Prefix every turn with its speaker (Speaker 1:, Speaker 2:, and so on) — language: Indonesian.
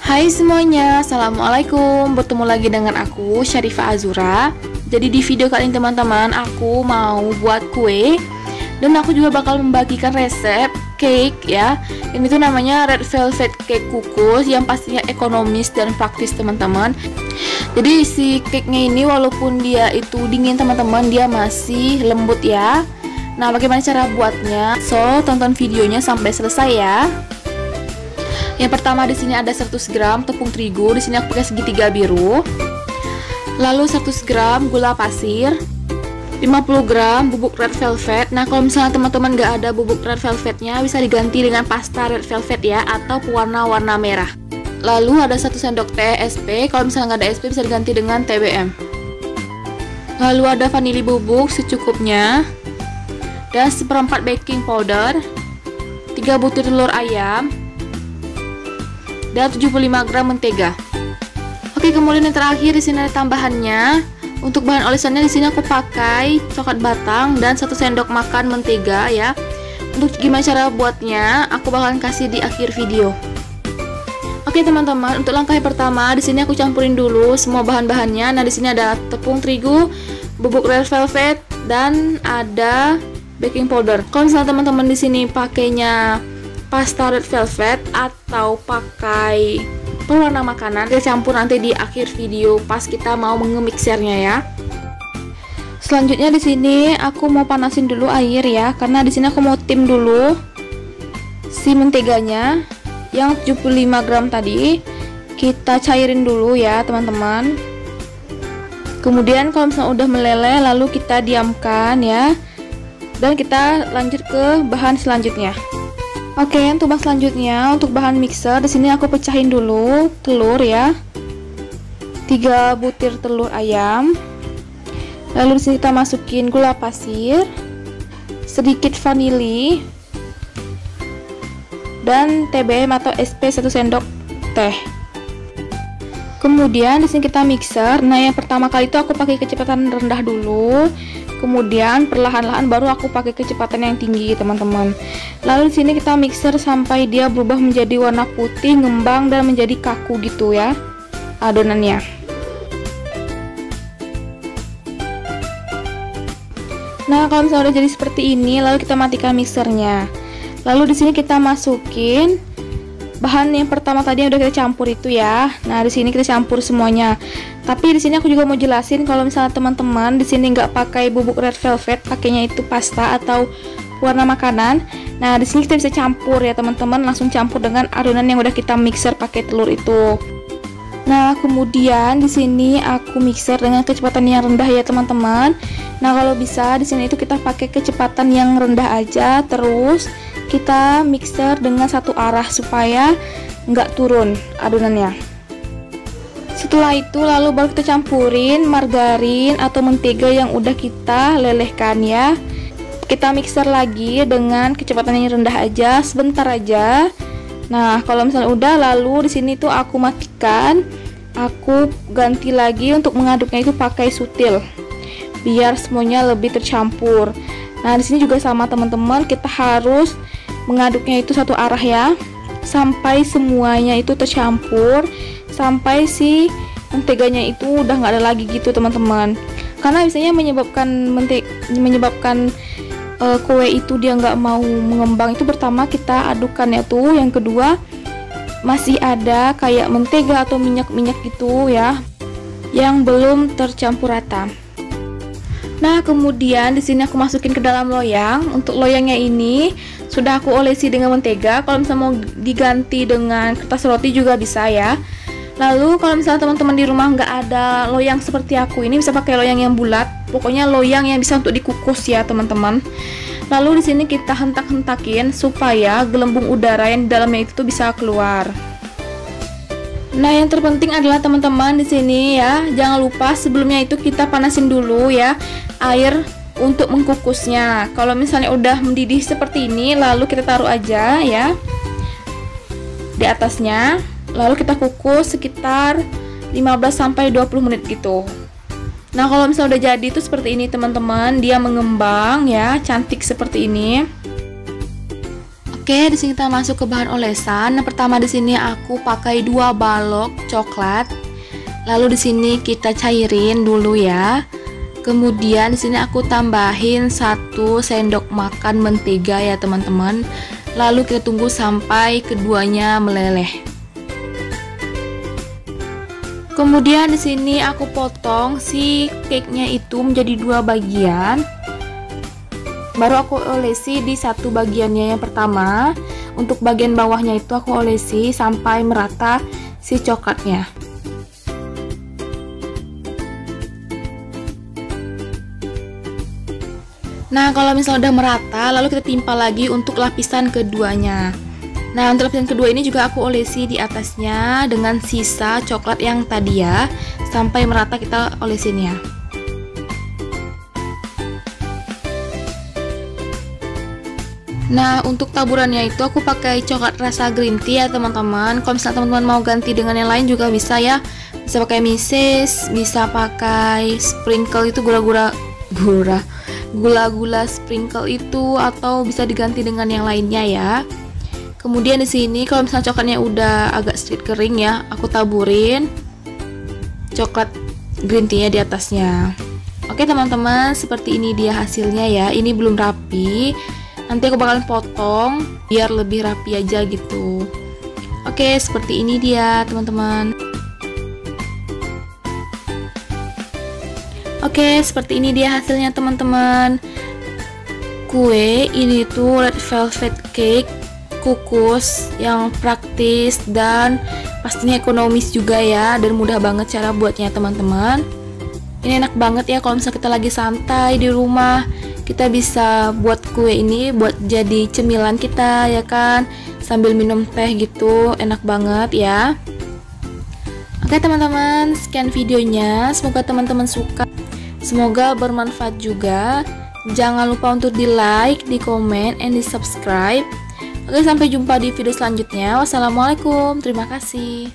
Speaker 1: Hai semuanya, Assalamualaikum. Bertemu lagi dengan aku, Syarifah Azura. Jadi di video kali ini teman-teman, aku mau buat kue. Dan aku juga bakal membagikan resep cake ya. Ini tuh namanya red velvet cake kukus, yang pastinya ekonomis dan praktis teman-teman. Jadi si cake-nya ini walaupun dia itu dingin teman-teman, dia masih lembut ya. Nah, bagaimana cara buatnya? So, tonton videonya sampai selesai ya. Yang pertama di sini ada 100 gram tepung terigu, di sini aku pakai segitiga biru. Lalu 100 gram gula pasir, 50 gram bubuk red velvet. Nah, kalau misalnya teman-teman nggak ada bubuk red velvetnya, bisa diganti dengan pasta red velvet ya, atau pewarna-warna merah. Lalu ada 1 sendok teh SP, kalau misalnya nggak ada SP bisa diganti dengan TBM. Lalu ada vanili bubuk secukupnya, dan seperempat baking powder, 3 butir telur ayam, dan 75 gram mentega. Oke, kemudian yang terakhir di sini ada tambahannya. Untuk bahan olesannya di sini aku pakai coklat batang dan 1 sendok makan mentega ya. Untuk gimana cara buatnya, aku bakalan kasih di akhir video. Oke teman-teman, untuk langkah yang pertama di sini aku campurin dulu semua bahan-bahannya. Nah, di sini ada tepung terigu, bubuk red velvet, dan ada baking powder. Kalau misalnya teman-teman di sini pakainya pasta red velvet atau pakai pewarna makanan, kita campur nanti di akhir video pas kita mau mengemixernya ya. Selanjutnya di sini aku mau panasin dulu air ya, karena di sini aku mau tim dulu si menteganya yang 75 gram tadi. Kita cairin dulu ya teman-teman. Kemudian kalau misalnya udah meleleh, lalu kita diamkan ya, dan kita lanjut ke bahan selanjutnya. Oke, untuk bahan selanjutnya, untuk bahan mixer di sini aku pecahin dulu telur ya. 3 butir telur ayam. Lalu di sini kita masukin gula pasir, sedikit vanili, dan TBM atau SP 1 sendok teh. Kemudian di sini kita mixer. Nah, yang pertama kali itu aku pakai kecepatan rendah dulu. Kemudian perlahan-lahan baru aku pakai kecepatan yang tinggi teman-teman. Lalu di sini kita mixer sampai dia berubah menjadi warna putih, ngembang, dan menjadi kaku gitu ya adonannya. Nah, kalau misalnya udah jadi seperti ini, lalu kita matikan mixernya. Lalu di sini kita masukin bahan yang pertama tadi yang udah kita campur itu ya. Nah, di sini kita campur semuanya. Tapi di sini aku juga mau jelasin kalau misalnya teman-teman di sini nggak pakai bubuk red velvet, pakainya itu pasta atau warna makanan. Nah, di sini kita bisa campur ya teman-teman, langsung campur dengan adonan yang udah kita mixer pakai telur itu. Nah, kemudian di sini aku mixer dengan kecepatan yang rendah ya teman-teman. Nah, kalau bisa di sini itu kita pakai kecepatan yang rendah aja, terus kita mixer dengan satu arah supaya nggak turun adonannya. Setelah itu lalu baru kita campurin margarin atau mentega yang udah kita lelehkan ya. Kita mixer lagi dengan kecepatan yang rendah aja, sebentar aja. Nah, kalau misalnya udah, lalu di sini tuh aku matikan. Aku ganti lagi untuk mengaduknya itu pakai sutil, biar semuanya lebih tercampur. Nah, di sini juga sama teman-teman, kita harus mengaduknya itu satu arah ya, sampai semuanya itu tercampur, sampai si menteganya itu udah nggak ada lagi gitu teman-teman. Karena biasanya menyebabkan kue itu dia nggak mau mengembang itu, pertama kita adukkan ya tuh, yang kedua masih ada kayak mentega atau minyak-minyak gitu ya, yang belum tercampur rata. Nah, kemudian di sini aku masukin ke dalam loyang. Untuk loyangnya ini sudah aku olesi dengan mentega. Kalau misalnya mau diganti dengan kertas roti juga bisa ya. Lalu kalau misalnya teman-teman di rumah nggak ada loyang seperti aku ini, bisa pakai loyang yang bulat. Pokoknya loyang yang bisa untuk dikukus ya teman-teman. Lalu di sini kita hentak-hentakin supaya gelembung udara yang di dalamnya itu bisa keluar. Nah, yang terpenting adalah teman-teman di sini ya, jangan lupa sebelumnya itu kita panasin dulu ya air untuk mengkukusnya. Kalau misalnya udah mendidih seperti ini, lalu kita taruh aja ya di atasnya. Lalu kita kukus sekitar 15-20 menit gitu. Nah, kalau misalnya udah jadi itu seperti ini teman-teman, dia mengembang ya, cantik seperti ini. Oke, di sini kita masuk ke bahan olesan. Nah, pertama di sini aku pakai 2 balok coklat. Lalu di sini kita cairin dulu ya. Kemudian di sini aku tambahin 1 sendok makan mentega ya teman-teman. Lalu kita tunggu sampai keduanya meleleh. Kemudian di sini aku potong si cake-nya itu menjadi 2 bagian. Baru aku olesi di satu bagiannya yang pertama. Untuk bagian bawahnya itu aku olesi sampai merata si coklatnya. Nah, kalau misalnya udah merata, lalu kita timpa lagi untuk lapisan keduanya. Nah, untuk lapisan kedua ini juga aku olesi di atasnya dengan sisa coklat yang tadi ya, sampai merata kita olesinnya. Nah, untuk taburannya itu aku pakai coklat rasa green tea ya teman-teman. Kalau misalnya teman-teman mau ganti dengan yang lain juga bisa ya. Bisa pakai meses, bisa pakai sprinkle itu gula-gula sprinkle itu, atau bisa diganti dengan yang lainnya ya. Kemudian di sini kalau misalnya coklatnya udah agak sedikit kering ya, aku taburin coklat green tea-nya di atasnya. Oke teman-teman, seperti ini dia hasilnya ya. Ini belum rapi. Nanti aku bakalan potong biar lebih rapi aja gitu. Oke, seperti ini dia teman-teman. Oke, seperti ini dia hasilnya teman-teman. Kue ini tuh red velvet cake kukus yang praktis dan pastinya ekonomis juga ya, dan mudah banget cara buatnya teman-teman. Ini enak banget ya kalau misalnya kita lagi santai di rumah. Kita bisa buat kue ini buat jadi cemilan kita ya kan, sambil minum teh gitu, enak banget ya. Oke teman-teman, sekian videonya, semoga teman-teman suka, semoga bermanfaat juga. Jangan lupa untuk di like, di komen, and di subscribe. Oke, sampai jumpa di video selanjutnya. Wassalamualaikum, terima kasih.